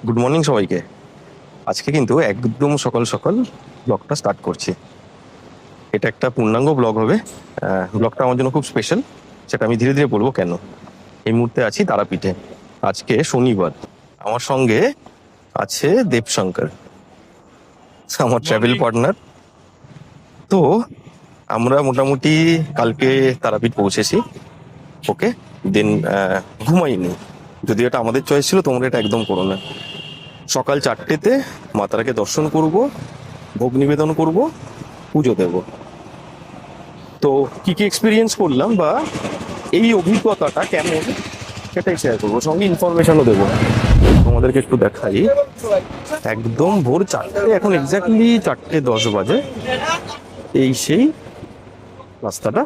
Good morning সবাইকে। আজকে কিন্তু একদম সকাল সকাল ব্লগটা স্টার্ট করছি। এটা একটা পূর্ণাঙ্গ ব্লগ হবে। ব্লগটা আমার জন্য খুব স্পেশাল, সেটা আমি ধীরে ধীরে বলবো কেন। এই মুহূর্তে আছি তারাপীঠে। আজকে শনিবার। আমার সঙ্গে আছে দেবশঙ্কর, আমার ট্রাভেল পার্টনার। তো আমরা মোটামুটি কালকে তারাপীঠ পৌঁছেছি। ওকে, দেন ঘুমাইনি, যদিও এটা আমাদের চয়েস ছিল, তোমরা এটা একদম করো না। সকাল 4টেতে মাতারাকে দর্শন করব, ভোগ নিবেদন করব, পুজো দেব। তো কি কি এক্সপিরিয়েন্স করলাম বা এই অভিজ্ঞতাটা কেমন সেটাই শেয়ার করবো, সঙ্গে ইনফরমেশনও দেবো। তোমাদেরকে একটু দেখাই, একদম ভোর 4টে, এখন এক্স্যাক্টলি 4:10 বাজে। এই সেই রাস্তাটা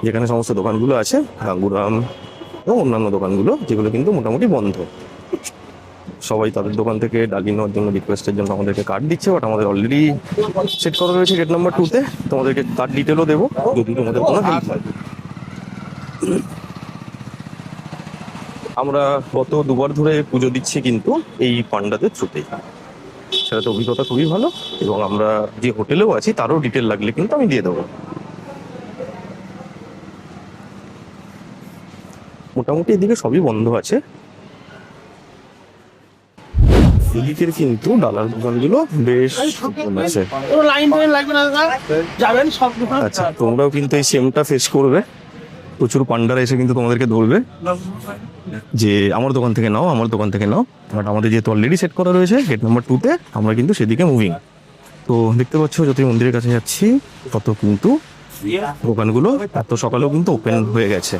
যেখানে সমস্ত দোকানগুলো আছে, গাঙ্গুরাম এবং অন্যান্য দোকানগুলো, যেগুলো কিন্তু মোটামুটি বন্ধ। সবাই তাদের দোকান থেকে ডালি নেওয়ার জন্য রিকোয়েস্টের জন্য আমাদেরকে কার্ড দিচ্ছে, বাট আমাদের অলরেডি সেট করা রয়েছে গেট নাম্বার 2-তে। তোমাদেরকে কার্ড ডিটেলও দেবো যদি তোমাদের কোনো হেল্প হয়। আমরা গত 2বার ধরে পুজো দিচ্ছি কিন্তু এই পান্ডাদের থ্রুতেই, সেটাতে অভিজ্ঞতা খুবই ভালো। এবং আমরা যে হোটেলেও আছি তারও ডিটেল লাগলে কিন্তু আমি দিয়ে দেবো। মোটামুটি এদিকে সবই বন্ধ আছে। এদিকের কিন্তু ডালার দোকানগুলো বেশ আছে। আচ্ছা, তোমরাও কিন্তু এই সেমটা ফেস করবে। প্রচুর পান্ডারা এসে কিন্তু তোমাদেরকে ধরবে যে আমার দোকান থেকে নাও, আমার দোকান থেকে নাও। বাট আমাদের যেহেতু অলরেডি সেট করা রয়েছে গেট নাম্বার 2-তে, আমরা কিন্তু সেদিকে মুভিং। তো দেখতে পাচ্ছ, যতই মন্দিরের কাছে যাচ্ছি তত কিন্তু দোকানগুলো এত সকালেও কিন্তু ওপেন হয়ে গেছে।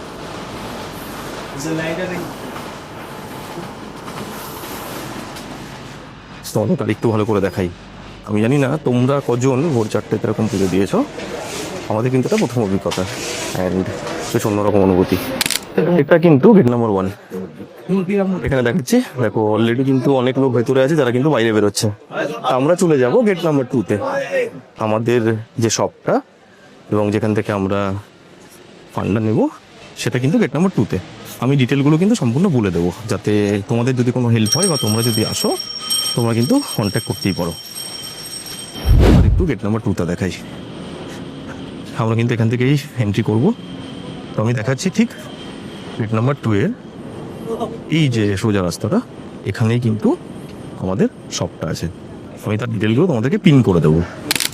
তোমাদের একটু ভালো করে দেখাই। আমি জানি না তোমরা কজন ভোর 4টেতে এরকম পুজো দিয়েছো, আমাদের কিন্তু এটা প্রথম অভিজ্ঞতা অ্যান্ড বেশ অন্যরকম অনুভূতি। এটা কিন্তু গেট নাম্বার 1। এখানে দেখাচ্ছি, দেখো অলরেডি কিন্তু অনেক লোক ভেতরে আছে যারা কিন্তু বাইরে বেরোচ্ছে। আমরা চলে যাব গেট নাম্বার 2-তে, আমাদের যে শপটা এবং যেখান থেকে আমরা পান্ডা নেব সেটা কিন্তু গেট নাম্বার 2-তে। আমি ডিটেলগুলো কিন্তু সম্পূর্ণ বলে দেবো, যাতে তোমাদের যদি কোনো হেল্প হয় বা তোমরা যদি আসো তোমরা কিন্তু কন্ট্যাক্ট করতেই পারো। আর একটু গেট নাম্বার 2-তে দেখাই। আমরা কিন্তু এখান থেকেই এন্ট্রি করব। তো আমি দেখাচ্ছি ঠিক গেট নাম্বার 2-এর এই যে সোজা রাস্তাটা, এখানেই কিন্তু আমাদের শপটা আছে। আমি তার ডিটেলগুলো তোমাদেরকে পিন করে দেবো।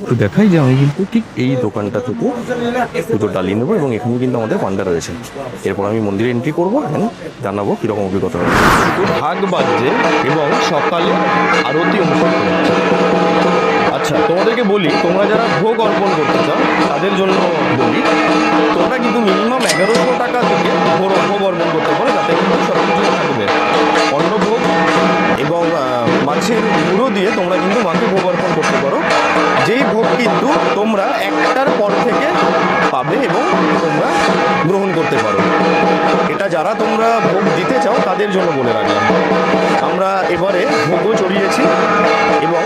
তো দেখাই যে আমি কিন্তু ঠিক এই দোকানটা থেকে পুজো ডালিয়ে নেবো এবং এখানে কিন্তু আমাদের পান্ডা রয়েছে। এরপর আমি মন্দিরে এন্ট্রি করবো, হ্যাঁ জানাবো কীরকম অভিজ্ঞতা হবে। ঢাক বাজছে এবং সকালে আরতি অনুসরণ হচ্ছে। আচ্ছা, তোমাদেরকে বলি, তোমরা যারা ভোগ অর্পণ করতে চাও তাদের জন্য বলি, তোমরা কিন্তু মিনিমাম 1100 টাকা থেকে ভোগ অর্পণ করতে পারো, যাতে কিন্তু সব কিছু থাকবে। অন্নভোগ এবং মাছের গুঁড়ো দিয়ে তোমরা কিন্তু মাকে ভোগ অর্পণ করতে পারো, যেই ভোগ কিন্তু তোমরা 1টার পর থেকে পাবে এবং তোমরা গ্রহণ করতে পারো। এটা যারা তোমরা ভোগ দিতে চাও তাদের জন্য বলে রাখলাম। আমরা এবারে ভোগও চড়িয়েছি এবং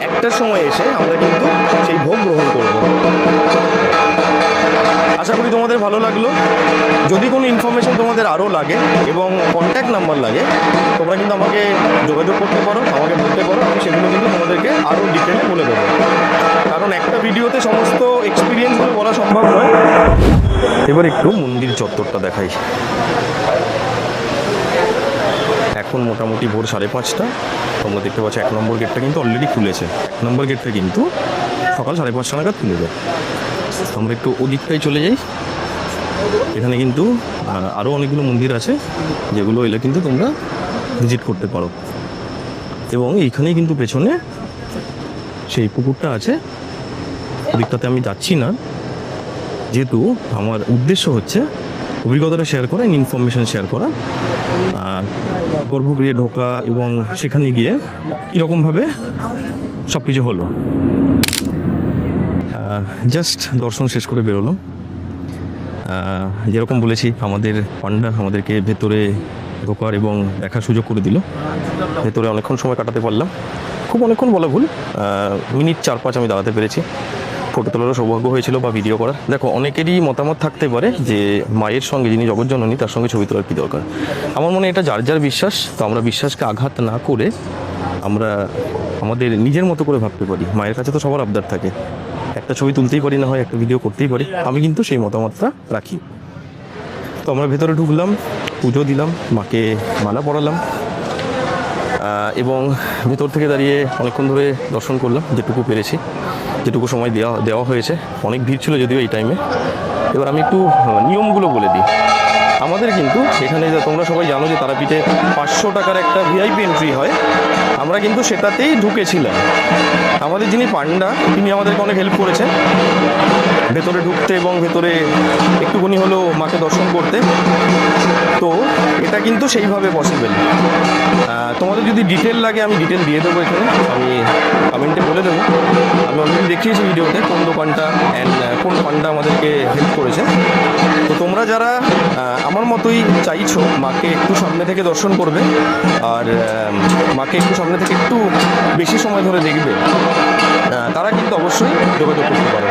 1টার সময় এসে আমরা কিন্তু সেই ভোগ গ্রহণ করব। আশা করি তোমাদের ভালো লাগলো। যদি কোনো ইনফরমেশন তোমাদের আরও লাগে এবং কন্ট্যাক্ট নাম্বার লাগে, তোমরা কিন্তু আমাকে যোগাযোগ করতে পারো, আমাকে বলতে পারো, আমি সেগুলো কিন্তু তোমাদেরকে আরও ডিটেলে বলে দেবো। কারণ একটা ভিডিওতে সমস্ত এক্সপিরিয়েন্সগুলো বলা সম্ভব নয়। এবার একটু মন্দির চত্বরটা দেখাই। এখন মোটামুটি ভোর 5:30। তোমরা দেখতে পাচ্ছ 1 নম্বর গেটটা কিন্তু অলরেডি খুলেছে। 1 নম্বর গেটটা কিন্তু সকাল 5:30 নাগাদ খুলে যায়। আমরা একটু ওদিকটাই চলে যাই। এখানে কিন্তু আরও অনেকগুলো মন্দির আছে, যেগুলো এলে কিন্তু তোমরা ভিজিট করতে পারো। এবং এইখানেই কিন্তু পেছনে সেই পুকুরটা আছে। ওদিকটাতে আমি যাচ্ছি না, যেহেতু আমার উদ্দেশ্য হচ্ছে অভিজ্ঞতাটা শেয়ার করা, ইনফরমেশন শেয়ার করা, গর্ভগৃহে ঢোকা এবং সেখানে গিয়ে কীরকমভাবে সব কিছু হলো। জাস্ট দর্শন শেষ করে বেরোলাম। যেরকম বলেছি, আমাদের পান্ডা আমাদেরকে ভেতরে ঢোকার এবং দেখার সুযোগ করে দিল। ভেতরে অনেকক্ষণ সময় কাটাতে পারলাম, খুব অনেকক্ষণ বলা ভুল, মিনিট 4-5 আমি দাঁড়াতে পেরেছি। ফটো তোলারও সৌভাগ্য হয়েছিল বা ভিডিও করার। দেখো, অনেকেরই মতামত থাকতে পারে যে মায়ের সঙ্গে, যিনি জগৎজননী, তার সঙ্গে ছবি তোলার কী দরকার। আমার মনে হয় এটা যার যার বিশ্বাস। তো আমরা বিশ্বাসকে আঘাত না করে আমরা আমাদের নিজের মতো করে ভাবতে পারি। মায়ের কাছে তো সবার আবদার থাকে, একটা ছবি তুলতেই পারি, না হয় একটা ভিডিও করতেই পারি। আমি কিন্তু সেই মতামতটা রাখি। তো আমরা ভেতরে ঢুকলাম, পুজো দিলাম, মাকে মালা পরালাম, এবং ভেতর থেকে দাঁড়িয়ে অনেকক্ষণ ধরে দর্শন করলাম যেটুকু পেরেছি, যেটুকু সময় দেওয়া হয়েছে। অনেক ভিড় ছিল যদিও এই টাইমে। এবার আমি একটু নিয়মগুলো বলে দিই। আমাদের কিন্তু এখানে, তোমরা সবাই জানো যে তারাপীঠে 500 টাকার একটা ভিআইপি এন্ট্রি হয়। আমরা কিন্তু সেটাতেই ঢুকেছিলাম। আমাদের যিনি পান্ডা, তিনি আমাদেরকে অনেক হেল্প করেছেন ভেতরে ঢুকতে এবং ভেতরে একটুখানি হলেও মাকে দর্শন করতে। তো এটা কিন্তু সেইভাবে পসিবল। তোমাদের যদি ডিটেল লাগে আমি ডিটেল দিয়ে দেবো এখানে, আমি কমেন্টে বলে দেবো। আমি অলরেডি দেখিয়েছি ভিডিওতে কোন দোকানটা অ্যান্ড কোন পান্ডা আমাদেরকে হেল্প করেছে। তো তোমরা যারা আমার মতোই চাইছো মাকে একটু সামনে থেকে দর্শন করবে আর মাকে একটু সামনে থেকে একটু বেশি সময় ধরে দেখবে, তারা কিন্তু অবশ্যই যোগাযোগ করতে পারো।